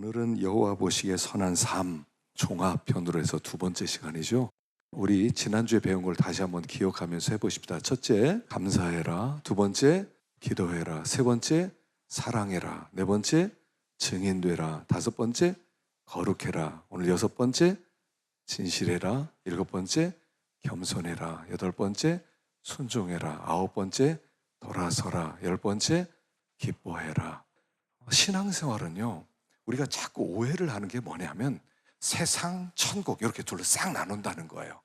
오늘은 여호와 보시기에 선한 삶 종합편으로 해서 두 번째 시간이죠. 우리 지난주에 배운 걸 다시 한번 기억하면서 해보십시다. 첫째, 감사해라. 두 번째, 기도해라. 세 번째, 사랑해라. 네 번째, 증인되라. 다섯 번째, 거룩해라. 오늘 여섯 번째, 진실해라. 일곱 번째, 겸손해라. 여덟 번째, 순종해라. 아홉 번째, 돌아서라. 열 번째, 기뻐해라. 신앙생활은요, 우리가 자꾸 오해를 하는 게 뭐냐면 세상, 천국 이렇게 둘로 싹 나눈다는 거예요.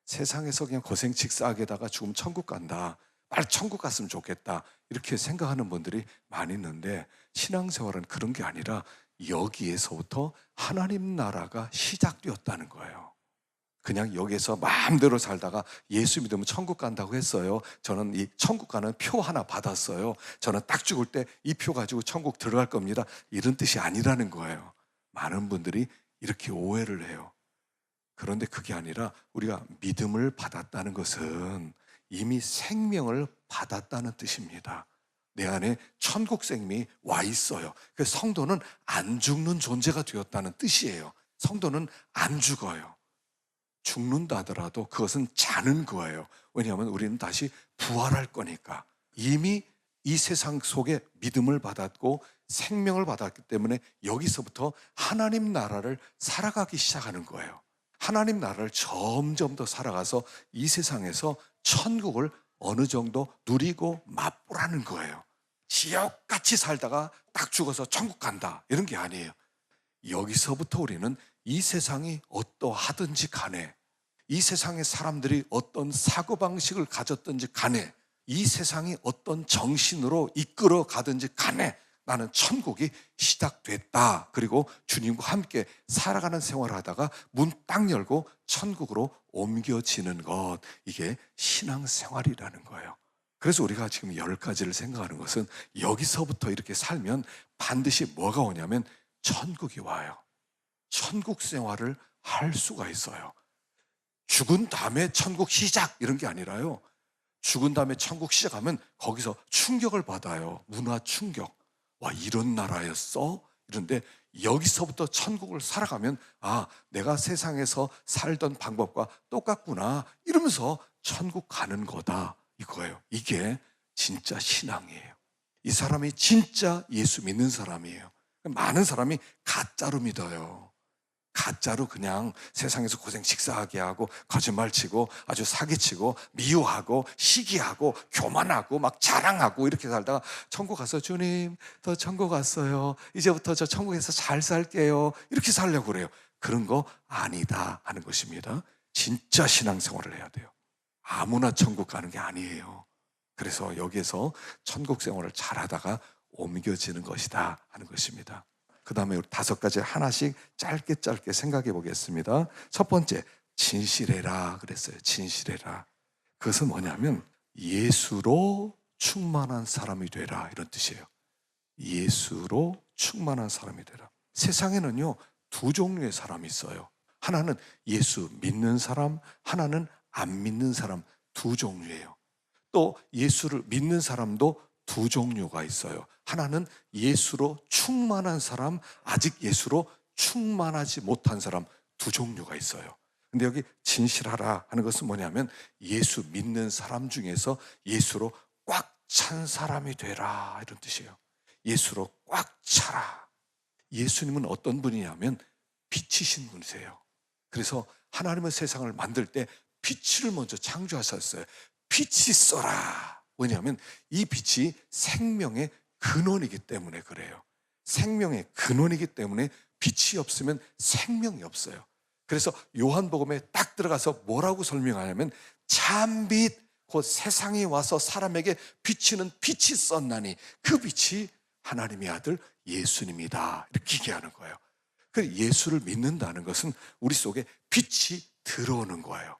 세상에서 그냥 고생직사하게다가 죽으면 천국 간다, 빨리 천국 갔으면 좋겠다, 이렇게 생각하는 분들이 많이 있는데, 신앙생활은 그런 게 아니라 여기에서부터 하나님 나라가 시작되었다는 거예요. 그냥 여기서 마음대로 살다가 예수 믿으면 천국 간다고 했어요. 저는 이 천국 가는 표 하나 받았어요. 저는 딱 죽을 때 이 표 가지고 천국 들어갈 겁니다, 이런 뜻이 아니라는 거예요. 많은 분들이 이렇게 오해를 해요. 그런데 그게 아니라 우리가 믿음을 받았다는 것은 이미 생명을 받았다는 뜻입니다. 내 안에 천국 생명이 와 있어요. 그래서 성도는 안 죽는 존재가 되었다는 뜻이에요. 성도는 안 죽어요. 죽는다 하더라도 그것은 자는 거예요. 왜냐하면 우리는 다시 부활할 거니까. 이미 이 세상 속에 믿음을 받았고 생명을 받았기 때문에 여기서부터 하나님 나라를 살아가기 시작하는 거예요. 하나님 나라를 점점 더 살아가서 이 세상에서 천국을 어느 정도 누리고 맛보라는 거예요. 지옥같이 살다가 딱 죽어서 천국 간다, 이런 게 아니에요. 여기서부터 우리는 이 세상이 어떠하든지 간에, 이 세상의 사람들이 어떤 사고방식을 가졌든지 간에, 이 세상이 어떤 정신으로 이끌어 가든지 간에 나는 천국이 시작됐다. 그리고 주님과 함께 살아가는 생활을 하다가 문 딱 열고 천국으로 옮겨지는 것, 이게 신앙생활이라는 거예요. 그래서 우리가 지금 10가지를 생각하는 것은 여기서부터 이렇게 살면 반드시 뭐가 오냐면 천국이 와요. 천국 생활을 할 수가 있어요. 죽은 다음에 천국 시작, 이런 게 아니라요, 죽은 다음에 천국 시작하면 거기서 충격을 받아요. 문화 충격. 와, 이런 나라였어? 이런데 여기서부터 천국을 살아가면 아, 내가 세상에서 살던 방법과 똑같구나, 이러면서 천국 가는 거다, 이거예요. 이게 진짜 신앙이에요. 이 사람이 진짜 예수 믿는 사람이에요. 많은 사람이 가짜로 믿어요. 가짜로 그냥 세상에서 고생 식사하게 하고 거짓말치고 아주 사기치고 미워하고 시기하고 교만하고 막 자랑하고 이렇게 살다가 천국 가서 주님, 저 천국 갔어요, 이제부터 저 천국에서 잘 살게요, 이렇게 살려고 그래요. 그런 거 아니다 하는 것입니다. 진짜 신앙생활을 해야 돼요. 아무나 천국 가는 게 아니에요. 그래서 여기에서 천국 생활을 잘하다가 옮겨지는 것이다 하는 것입니다. 그 다음에 5가지 하나씩 짧게 생각해 보겠습니다. 첫 번째, 진실해라 그랬어요. 진실해라. 그것은 뭐냐면 예수로 충만한 사람이 되라, 이런 뜻이에요. 예수로 충만한 사람이 되라. 세상에는요, 두 종류의 사람이 있어요. 하나는 예수 믿는 사람, 하나는 안 믿는 사람, 두 종류예요. 또 예수를 믿는 사람도 두 종류가 있어요. 하나는 예수로 충만한 사람, 아직 예수로 충만하지 못한 사람, 두 종류가 있어요. 근데 여기 진실하라 하는 것은 뭐냐면 예수 믿는 사람 중에서 예수로 꽉 찬 사람이 되라, 이런 뜻이에요. 예수로 꽉 차라. 예수님은 어떤 분이냐면 빛이신 분이세요. 그래서 하나님은 세상을 만들 때 빛을 먼저 창조하셨어요. 빛이 있어라. 왜냐하면 이 빛이 생명의 근원이기 때문에 그래요. 생명의 근원이기 때문에 빛이 없으면 생명이 없어요. 그래서 요한복음에 딱 들어가서 뭐라고 설명하냐면 참빛, 곧 세상에 와서 사람에게 비치는 빛이 썬나니 그 빛이 하나님의 아들 예수님이다, 이렇게 얘기하는 거예요. 그 예수를 믿는다는 것은 우리 속에 빛이 들어오는 거예요.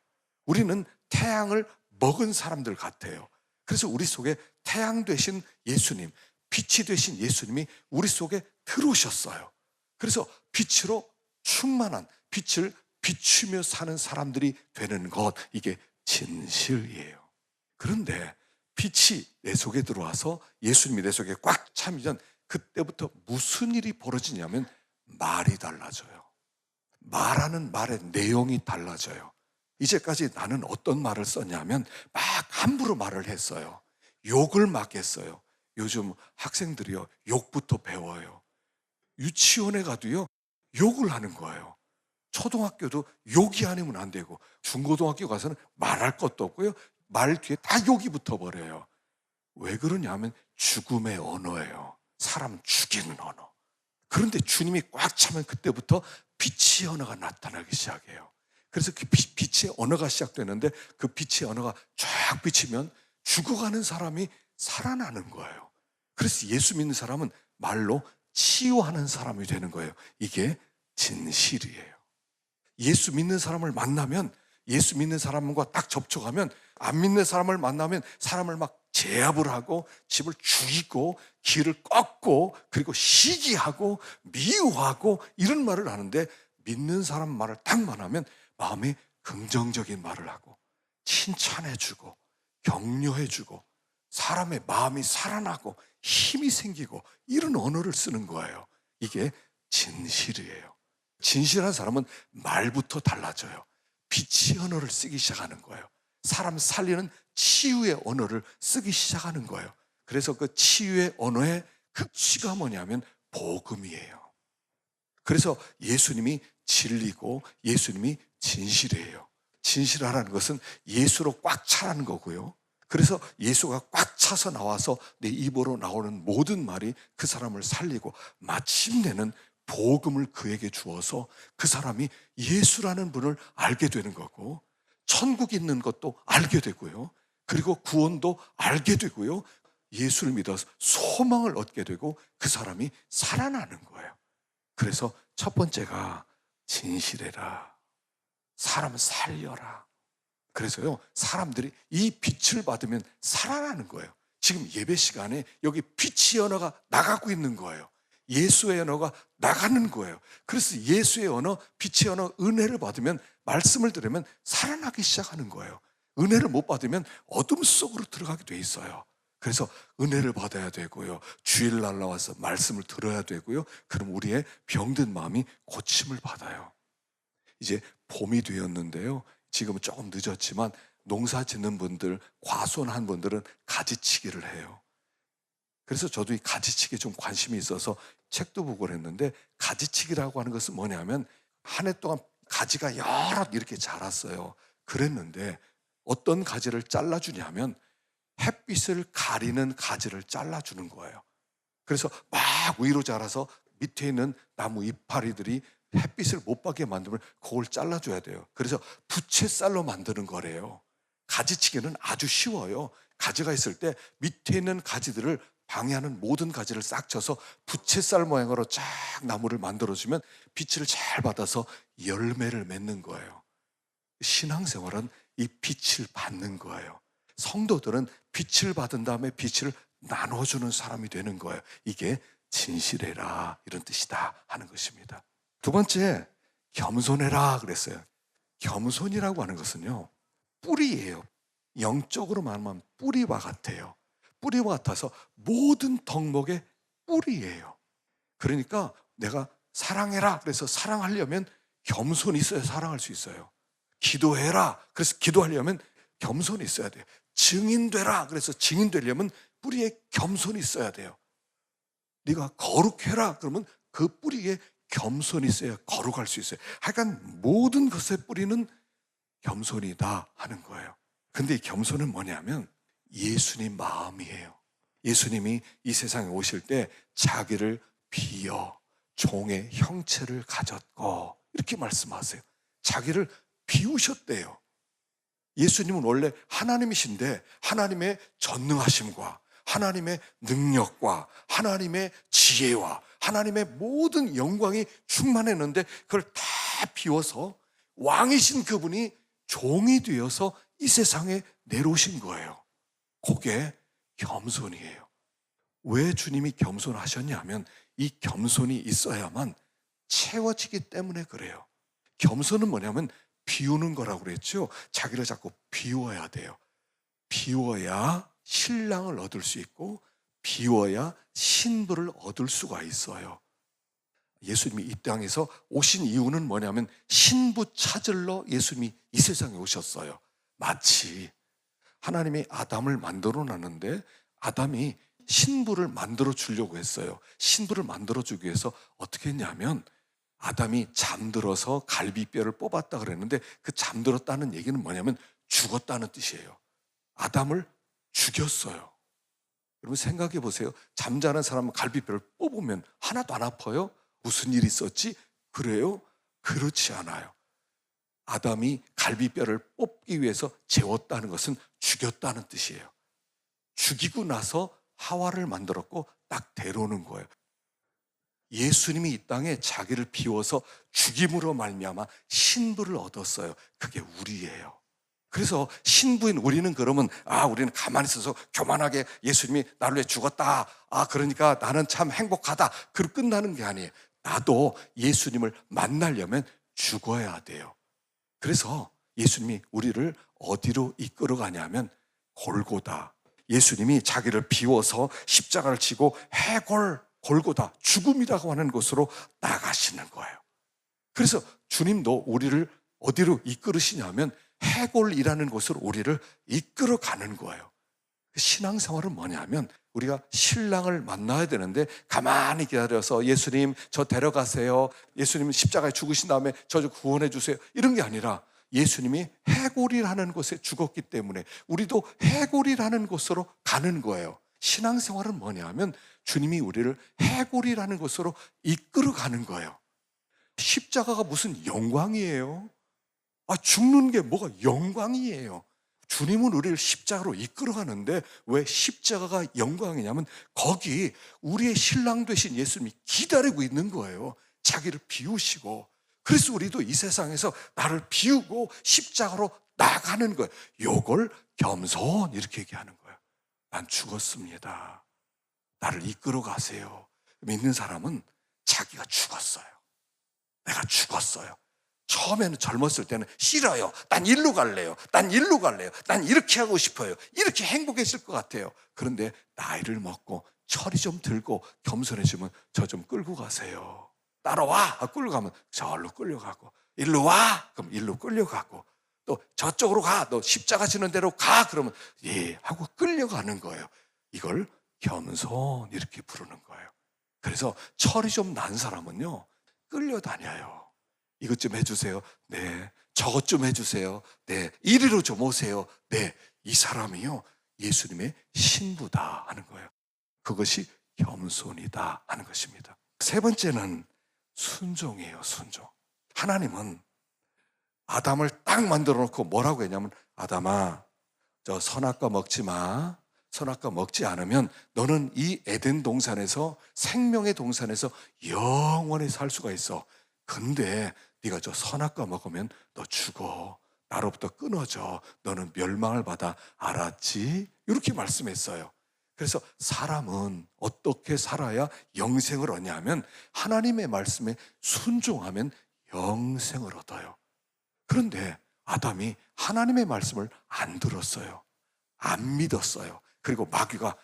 우리는 태양을 먹은 사람들 같아요. 그래서 우리 속에 태양 되신 예수님, 빛이 되신 예수님이 우리 속에 들어오셨어요. 그래서 빛으로 충만한, 빛을 비추며 사는 사람들이 되는 것, 이게 진실이에요. 그런데 빛이 내 속에 들어와서 예수님이 내 속에 꽉 차면 그때부터 무슨 일이 벌어지냐면 말이 달라져요. 말하는 말의 내용이 달라져요. 이제까지 나는 어떤 말을 썼냐면 막 함부로 말을 했어요. 욕을 막 했어요. 요즘 학생들이요, 욕부터 배워요. 유치원에 가도요, 욕을 하는 거예요. 초등학교도 욕이 아니면 안 되고, 중고등학교 가서는 말할 것도 없고요, 말 뒤에 다 욕이 붙어버려요. 왜 그러냐면 죽음의 언어예요. 사람 죽이는 언어. 그런데 주님이 꽉 차면 그때부터 빛의 언어가 나타나기 시작해요. 그래서 그 빛의 언어가 시작되는데, 그 빛의 언어가 쫙 비치면 죽어가는 사람이 살아나는 거예요. 그래서 예수 믿는 사람은 말로 치유하는 사람이 되는 거예요. 이게 진실이에요. 예수 믿는 사람을 만나면, 예수 믿는 사람과 딱 접촉하면, 안 믿는 사람을 만나면 사람을 막 제압을 하고 집을 죽이고 길을 꺾고 그리고 시기하고 미워하고 이런 말을 하는데, 믿는 사람 말을 딱 만나면 마음에 긍정적인 말을 하고 칭찬해주고 격려해주고 사람의 마음이 살아나고 힘이 생기고 이런 언어를 쓰는 거예요. 이게 진실이에요. 진실한 사람은 말부터 달라져요. 빛의 언어를 쓰기 시작하는 거예요. 사람 살리는 치유의 언어를 쓰기 시작하는 거예요. 그래서 그 치유의 언어의 극치가 뭐냐면 복음이에요. 그래서 예수님이 진리고 예수님이 진실이에요. 진실하라는 것은 예수로 꽉 차라는 거고요. 그래서 예수가 꽉 차서 나와서 내 입으로 나오는 모든 말이 그 사람을 살리고 마침내는 복음을 그에게 주어서 그 사람이 예수라는 분을 알게 되는 거고, 천국 있는 것도 알게 되고요, 그리고 구원도 알게 되고요, 예수를 믿어서 소망을 얻게 되고 그 사람이 살아나는 거예요. 그래서 첫 번째가 진실해라, 사람을 살려라. 그래서요, 사람들이 이 빛을 받으면 살아나는 거예요. 지금 예배 시간에 여기 빛의 언어가 나가고 있는 거예요. 예수의 언어가 나가는 거예요. 그래서 예수의 언어, 빛의 언어, 은혜를 받으면, 말씀을 들으면 살아나기 시작하는 거예요. 은혜를 못 받으면 어둠 속으로 들어가게 돼 있어요. 그래서 은혜를 받아야 되고요, 주일날 나와서 말씀을 들어야 되고요, 그럼 우리의 병든 마음이 고침을 받아요. 이제 봄이 되었는데요, 지금은 조금 늦었지만 농사 짓는 분들, 과손한 분들은 가지치기를 해요. 그래서 저도 이 가지치기에 좀 관심이 있어서 책도 보고 그랬는데, 가지치기라고 하는 것은 뭐냐면 한 해 동안 가지가 여러 이렇게 자랐어요. 그랬는데 어떤 가지를 잘라주냐면 햇빛을 가리는 가지를 잘라주는 거예요. 그래서 막 위로 자라서 밑에 있는 나무 이파리들이 햇빛을 못 받게 만들면 그걸 잘라줘야 돼요. 그래서 부채살로 만드는 거래요. 가지치기는 아주 쉬워요. 가지가 있을 때 밑에 있는 가지들을 방해하는 모든 가지를 싹 쳐서 부채살 모양으로 쫙 나무를 만들어주면 빛을 잘 받아서 열매를 맺는 거예요. 신앙생활은 이 빛을 받는 거예요. 성도들은 빛을 받은 다음에 빛을 나눠주는 사람이 되는 거예요. 이게 진실해라, 이런 뜻이다 하는 것입니다. 두 번째, 겸손해라 그랬어요. 겸손이라고 하는 것은요, 뿌리예요. 영적으로 말하면 뿌리와 같아요. 뿌리와 같아서 모든 덕목의 뿌리예요. 그러니까 내가 사랑해라 그래서 사랑하려면 겸손이 있어야 사랑할 수 있어요. 기도해라 그래서 기도하려면 겸손이 있어야 돼요. 증인되라 그래서 증인되려면 뿌리에 겸손이 있어야 돼요. 네가 거룩해라 그러면 그 뿌리에 겸손이 있어야 거룩할 수 있어요. 하여간 모든 것의 뿌리는 겸손이다 하는 거예요. 근데 이 겸손은 뭐냐면 예수님 마음이에요. 예수님이 이 세상에 오실 때 자기를 비어 종의 형체를 가졌고 이렇게 말씀하세요. 자기를 비우셨대요. 예수님은 원래 하나님이신데 하나님의 전능하심과 하나님의 능력과 하나님의 지혜와 하나님의 모든 영광이 충만했는데 그걸 다 비워서 왕이신 그분이 종이 되어서 이 세상에 내려오신 거예요. 그게 겸손이에요. 왜 주님이 겸손하셨냐면 이 겸손이 있어야만 채워지기 때문에 그래요. 겸손은 뭐냐면 비우는 거라고 그랬죠. 자기를 자꾸 비워야 돼요. 비워야 신랑을 얻을 수 있고 비워야 신부를 얻을 수가 있어요. 예수님이 이 땅에서 오신 이유는 뭐냐면 신부 찾으러 예수님이 이 세상에 오셨어요. 마치 하나님이 아담을 만들어 놨는데 아담이 신부를 만들어 주려고 했어요. 신부를 만들어 주기 위해서 어떻게 했냐면 아담이 잠들어서 갈비뼈를 뽑았다 그랬는데 그 잠들었다는 얘기는 뭐냐면 죽었다는 뜻이에요. 아담을 죽였어요. 여러분 생각해 보세요. 잠자는 사람은 갈비뼈를 뽑으면 하나도 안 아파요? 무슨 일이 있었지? 그래요? 그렇지 않아요. 아담이 갈비뼈를 뽑기 위해서 재웠다는 것은 죽였다는 뜻이에요. 죽이고 나서 하와를 만들었고 딱 데려오는 거예요. 예수님이 이 땅에 자기를 비워서 죽임으로 말미암아 신부를 얻었어요. 그게 우리예요. 그래서 신부인 우리는 그러면 우리는 가만히 있어서 교만하게 예수님이 나를 위해 죽었다. 그러니까 나는 참 행복하다. 그럼 끝나는 게 아니에요. 나도 예수님을 만나려면 죽어야 돼요. 그래서 예수님이 우리를 어디로 이끌어 가냐면 골고다. 예수님이 자기를 비워서 십자가를 지고 골고다, 죽음이라고 하는 곳으로 나가시는 거예요. 그래서 주님도 우리를 어디로 이끌으시냐면 해골이라는 곳으로 우리를 이끌어 가는 거예요. 신앙생활은 뭐냐면 우리가 신랑을 만나야 되는데 가만히 기다려서 예수님 저 데려가세요. 예수님 십자가에 죽으신 다음에 저 구원해 주세요. 이런 게 아니라 예수님이 해골이라는 곳에 죽었기 때문에 우리도 해골이라는 곳으로 가는 거예요. 신앙생활은 뭐냐면 주님이 우리를 해골이라는 곳으로 이끌어 가는 거예요. 십자가가 무슨 영광이에요? 죽는 게 뭐가 영광이에요? 주님은 우리를 십자가로 이끌어 가는데 왜 십자가가 영광이냐면 거기 우리의 신랑 되신 예수님이 기다리고 있는 거예요. 자기를 비우시고. 그래서 우리도 이 세상에서 나를 비우고 십자가로 나가는 거예요. 요걸 겸손 이렇게 얘기하는 거예요. 난 죽었습니다. 나를 이끌어 가세요. 믿는 사람은 자기가 죽었어요. 내가 죽었어요. 처음에는 젊었을 때는 싫어요. 난 일로 갈래요. 난 일로 갈래요. 난 이렇게 하고 싶어요. 이렇게 행복해질 것 같아요. 그런데 나이를 먹고 철이 좀 들고 겸손해지면 저 좀 끌고 가세요. 따라와. 끌고 가면 저리로 끌려가고, 일로 와. 그럼 일로 끌려가고, 또 저쪽으로 가. 너 십자가 지는 대로 가. 그러면 예 하고 끌려가는 거예요. 이걸 겸손 이렇게 부르는 거예요. 그래서 철이 좀 난 사람은요 끌려다녀요. 이것 좀 해주세요. 네. 저것 좀 해주세요. 네. 이리로 좀 오세요. 네. 이 사람이요 예수님의 신부다 하는 거예요. 그것이 겸손이다 하는 것입니다. 세 번째는 순종이에요. 순종. 하나님은 아담을 딱 만들어 놓고 뭐라고 했냐면 아담아 저 선악과 먹지 마. 선악과 먹지 않으면 너는 이 에덴 동산에서 생명의 동산에서 영원히 살 수가 있어. 근데 네가 저 선악과 먹으면 너 죽어. 나로부터 끊어져. 너는 멸망을 받아. 알았지? 이렇게 말씀했어요. 그래서 사람은 어떻게 살아야 영생을 얻냐면 하나님의 말씀에 순종하면 영생을 얻어요. 그런데 아담이 하나님의 말씀을 안 들었어요. 안 믿었어요. 그리고 마귀가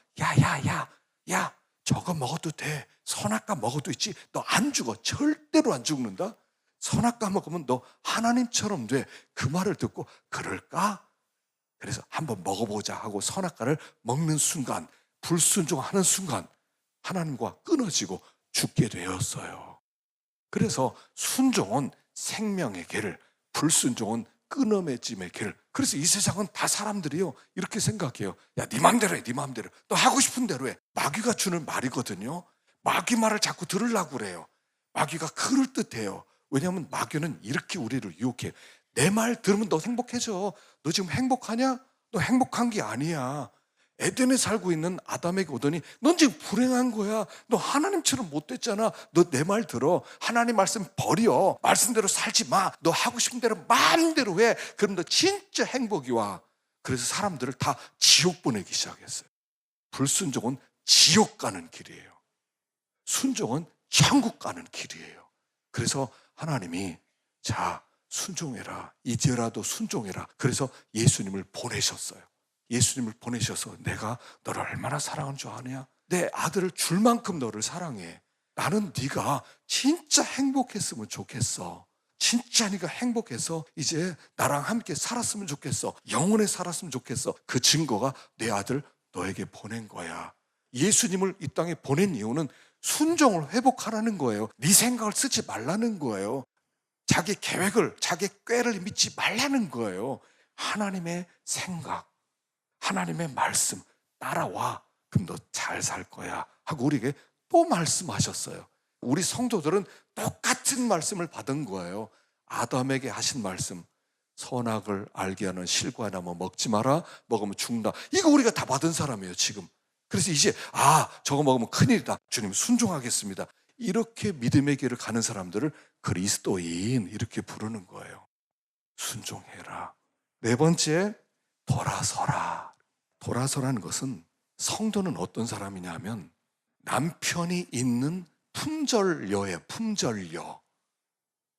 야 저거 먹어도 돼. 선악과 먹어도 있지. 너 안 죽어. 절대로 안 죽는다. 선악과 먹으면 너 하나님처럼 돼. 그 말을 듣고 그럴까? 그래서 한번 먹어보자 하고 선악과를 먹는 순간, 불순종하는 순간 하나님과 끊어지고 죽게 되었어요. 그래서 순종은 생명의 길을, 불순종은 끊어맺음의 길. 그래서 이 세상은 다 사람들이요 이렇게 생각해요. 야, 네 맘대로 해. 네 맘대로. 너 하고 싶은 대로 해. 마귀가 주는 말이거든요. 마귀 말을 자꾸 들으려고 그래요. 마귀가 그럴듯해요. 왜냐하면 마귀는 이렇게 우리를 유혹해. 내 말 들으면 너 행복해져. 너 지금 행복하냐? 너 행복한 게 아니야. 에덴에 살고 있는 아담에게 오더니 넌 지금 불행한 거야. 너 하나님처럼 못 됐잖아. 너 내 말 들어. 하나님 말씀 버려. 말씀대로 살지 마. 너 하고 싶은 대로 마음대로 해. 그럼 너 진짜 행복이 와. 그래서 사람들을 다 지옥 보내기 시작했어요. 불순종은 지옥 가는 길이에요. 순종은 천국 가는 길이에요. 그래서 하나님이 자 순종해라. 이제라도 순종해라. 그래서 예수님을 보내셨어요. 예수님을 보내셔서 내가 너를 얼마나 사랑하는 줄 아느냐? 내 아들을 줄 만큼 너를 사랑해. 나는 네가 진짜 행복했으면 좋겠어. 진짜 네가 행복해서 이제 나랑 함께 살았으면 좋겠어. 영원히 살았으면 좋겠어. 그 증거가 내 아들 너에게 보낸 거야. 예수님을 이 땅에 보낸 이유는 순종을 회복하라는 거예요. 네 생각을 쓰지 말라는 거예요. 자기 계획을, 자기 꾀를 믿지 말라는 거예요. 하나님의 생각, 하나님의 말씀 따라와. 그럼 너 잘 살 거야 하고 우리에게 또 말씀하셨어요. 우리 성도들은 똑같은 말씀을 받은 거예요. 아담에게 하신 말씀, 선악을 알게 하는 실과의 나무 먹지 마라, 먹으면 죽는다. 이거 우리가 다 받은 사람이에요 지금. 그래서 이제 저거 먹으면 큰일이다, 주님 순종하겠습니다, 이렇게 믿음의 길을 가는 사람들을 그리스도인 이렇게 부르는 거예요. 순종해라. 네 번째, 돌아서라. 돌아서라는 것은, 성도는 어떤 사람이냐 하면 남편이 있는 품절녀예요. 품절녀.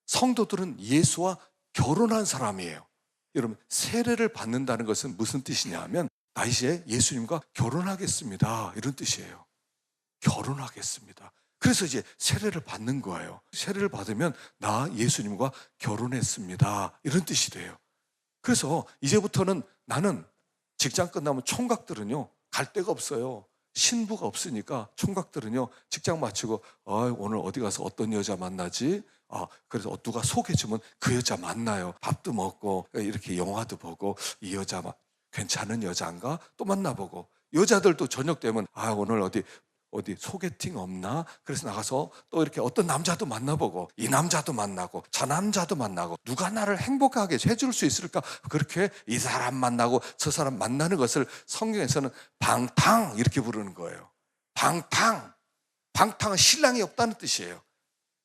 성도들은 예수와 결혼한 사람이에요. 여러분, 세례를 받는다는 것은 무슨 뜻이냐 하면 나 이제 예수님과 결혼하겠습니다 이런 뜻이에요. 결혼하겠습니다. 그래서 이제 세례를 받는 거예요. 세례를 받으면 나 예수님과 결혼했습니다 이런 뜻이 돼요. 그래서 이제부터는 나는, 직장 끝나면 총각들은요 갈 데가 없어요. 신부가 없으니까 총각들은요 직장 마치고 오늘 어디 가서 어떤 여자 만나지? 그래서 누가 소개해주면 그 여자 만나요. 밥도 먹고 이렇게 영화도 보고, 이 여자 괜찮은 여자인가 또 만나보고, 여자들도 저녁 되면 오늘 어디 소개팅 없나? 그래서 나가서 또 이렇게 어떤 남자도 만나보고, 이 남자도 만나고 저 남자도 만나고, 누가 나를 행복하게 해줄 수 있을까? 그렇게 이 사람 만나고 저 사람 만나는 것을 성경에서는 방탕 이렇게 부르는 거예요. 방탕. 방탕은 신랑이 없다는 뜻이에요.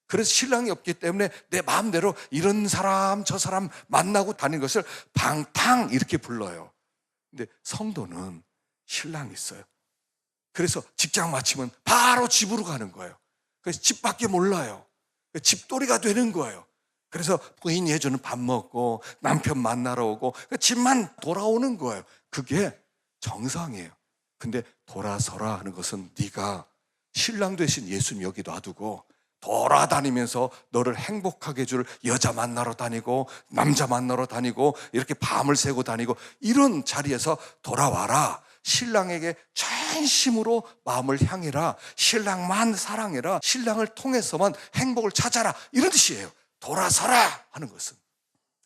그래서 신랑이 없기 때문에 내 마음대로 이런 사람 저 사람 만나고 다니는 것을 방탕 이렇게 불러요. 근데 성도는 신랑이 있어요. 그래서 직장 마치면 바로 집으로 가는 거예요. 그래서 집밖에 몰라요. 집돌이가 되는 거예요. 그래서 부인이 해주는 밥 먹고 남편 만나러 오고 집만 돌아오는 거예요. 그게 정상이에요. 근데 돌아서라 하는 것은 네가 신랑 되신 예수님 여기 놔두고 돌아다니면서 너를 행복하게 해줄 여자 만나러 다니고 남자 만나러 다니고 이렇게 밤을 새고 다니고 이런 자리에서 돌아와라. 신랑에게 전심으로 마음을 향해라. 신랑만 사랑해라. 신랑을 통해서만 행복을 찾아라. 이런 뜻이에요. 돌아서라 하는 것은.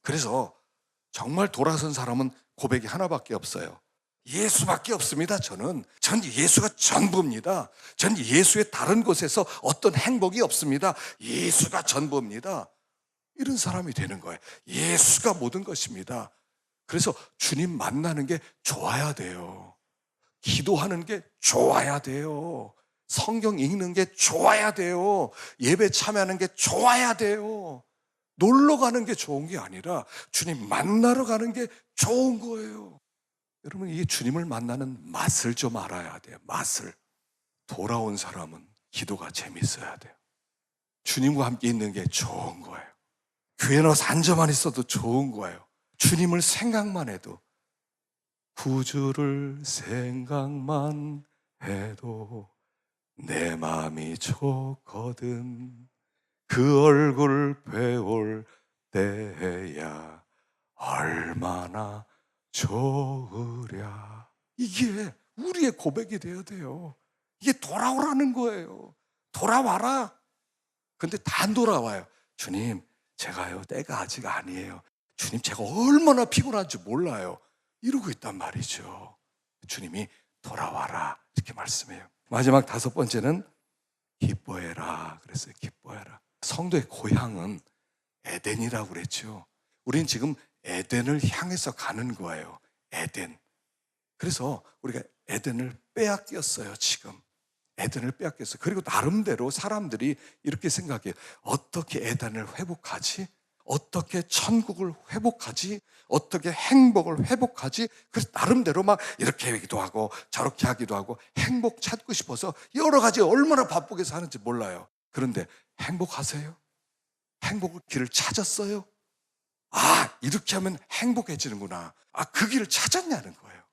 그래서 정말 돌아선 사람은 고백이 하나밖에 없어요. 예수밖에 없습니다. 전 예수가 전부입니다. 전 예수의 다른 곳에서 어떤 행복이 없습니다. 예수가 전부입니다. 이런 사람이 되는 거예요. 예수가 모든 것입니다. 그래서 주님 만나는 게 좋아야 돼요. 기도하는 게 좋아야 돼요. 성경 읽는 게 좋아야 돼요. 예배 참여하는 게 좋아야 돼요. 놀러 가는 게 좋은 게 아니라 주님 만나러 가는 게 좋은 거예요. 여러분, 이게 주님을 만나는 맛을 좀 알아야 돼요. 맛을. 돌아온 사람은 기도가 재밌어야 돼요. 주님과 함께 있는 게 좋은 거예요. 교회 나와서 앉아만 있어도 좋은 거예요. 주님을 생각만 해도, 구주를 생각만 해도 내 마음이 좋거든. 그 얼굴 배울 때야 얼마나 좋으랴. 이게 우리의 고백이 되어야 돼요. 이게 돌아오라는 거예요. 돌아와라. 근데 다 안 돌아와요. 주님, 제가요 때가 아직 아니에요. 주님, 제가 얼마나 피곤한지 몰라요. 이러고 있단 말이죠. 주님이 돌아와라 이렇게 말씀해요. 마지막 다섯 번째는 기뻐해라 그랬어요. 기뻐해라. 성도의 고향은 에덴이라고 그랬죠. 우리는 지금 에덴을 향해서 가는 거예요. 에덴. 그래서 우리가 에덴을 빼앗겼어요. 지금 에덴을 빼앗겼어요. 그리고 나름대로 사람들이 이렇게 생각해요. 어떻게 에덴을 회복하지? 어떻게 천국을 회복하지? 어떻게 행복을 회복하지? 그래서 나름대로 막 이렇게 하기도 하고 저렇게 하기도 하고 행복 찾고 싶어서 여러 가지 얼마나 바쁘게 사는지 몰라요. 그런데 행복하세요? 행복의 길을 찾았어요? 이렇게 하면 행복해지는구나. 그 길을 찾았냐는 거예요.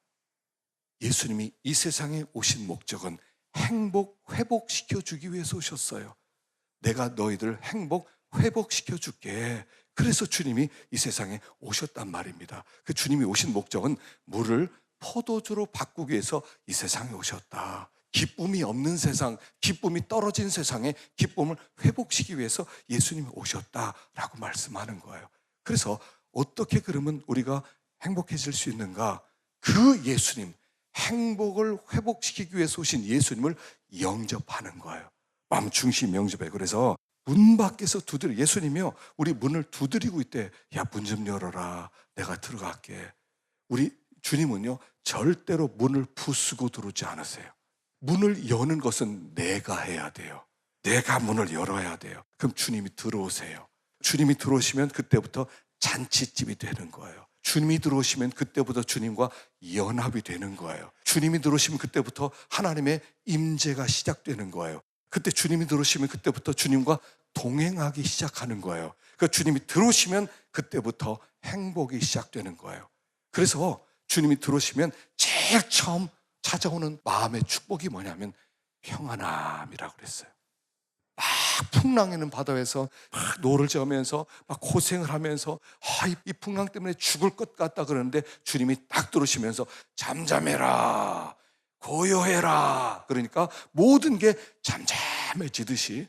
예수님이 이 세상에 오신 목적은 행복 회복시켜주기 위해서 오셨어요. 내가 너희들 행복 회복시켜 줄게. 그래서 주님이 이 세상에 오셨단 말입니다. 그 주님이 오신 목적은 물을 포도주로 바꾸기 위해서 이 세상에 오셨다. 기쁨이 없는 세상, 기쁨이 떨어진 세상에 기쁨을 회복시키기 위해서 예수님이 오셨다라고 말씀하는 거예요. 그래서 어떻게 그러면 우리가 행복해질 수 있는가? 그 예수님, 행복을 회복시키기 위해서 오신 예수님을 영접하는 거예요. 마음 중심 영접해요. 그래서 문 밖에서 예수님이요, 우리 문을 두드리고 있대. 야, 문 좀 열어라. 내가 들어갈게. 우리 주님은요, 절대로 문을 부수고 들어오지 않으세요. 문을 여는 것은 내가 해야 돼요. 내가 문을 열어야 돼요. 그럼 주님이 들어오세요. 주님이 들어오시면 그때부터 잔치집이 되는 거예요. 주님이 들어오시면 그때부터 주님과 연합이 되는 거예요. 주님이 들어오시면 그때부터 하나님의 임재가 시작되는 거예요. 그때 주님이 들어오시면 그때부터 주님과 동행하기 시작하는 거예요. 그러니까 주님이 들어오시면 그때부터 행복이 시작되는 거예요. 그래서 주님이 들어오시면 제일 처음 찾아오는 마음의 축복이 뭐냐면 평안함이라고 그랬어요. 막 풍랑이는 바다에서 막 노를 저으면서 막 고생을 하면서 이 풍랑 때문에 죽을 것 같다 그러는데 주님이 딱 들어오시면서 잠잠해라, 고요해라. 그러니까 모든 게 잠잠해지듯이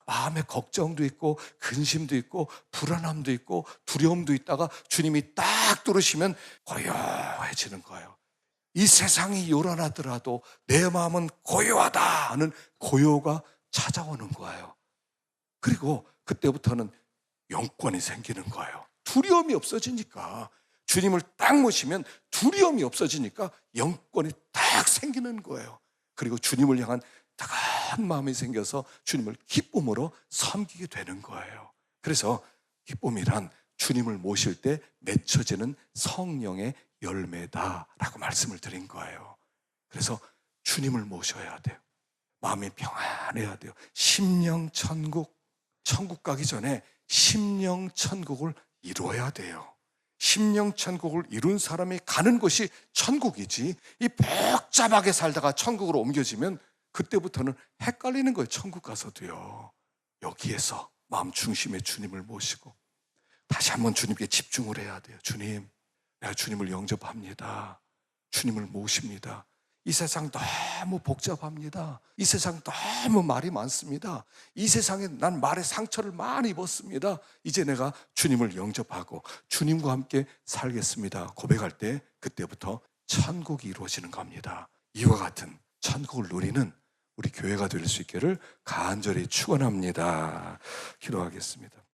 마음에 걱정도 있고 근심도 있고 불안함도 있고 두려움도 있다가 주님이 딱 들어오시면 고요해지는 거예요. 이 세상이 요란하더라도 내 마음은 고요하다 하는 고요가 찾아오는 거예요. 그리고 그때부터는 영권이 생기는 거예요. 두려움이 없어지니까, 주님을 딱 모시면 두려움이 없어지니까 영권이 딱 생기는 거예요. 그리고 주님을 향한 따가운 마음이 생겨서 주님을 기쁨으로 섬기게 되는 거예요. 그래서 기쁨이란 주님을 모실 때 맺혀지는 성령의 열매다라고 말씀을 드린 거예요. 그래서 주님을 모셔야 돼요. 마음이 평안해야 돼요. 심령 천국, 천국 가기 전에 심령 천국을 이루어야 돼요. 심령 천국을 이룬 사람이 가는 곳이 천국이지, 이 복잡하게 살다가 천국으로 옮겨지면 그때부터는 헷갈리는 거예요. 천국 가서도요. 여기에서 마음 중심에 주님을 모시고 다시 한번 주님께 집중을 해야 돼요. 주님, 내가 주님을 영접합니다. 주님을 모십니다. 이 세상 너무 복잡합니다. 이 세상 너무 말이 많습니다. 이 세상에 난 말의 상처를 많이 입었습니다. 이제 내가 주님을 영접하고 주님과 함께 살겠습니다. 고백할 때 그때부터 천국이 이루어지는 겁니다. 이와 같은 천국을 누리는 우리 교회가 될 수 있기를 간절히 축원합니다. 기도하겠습니다.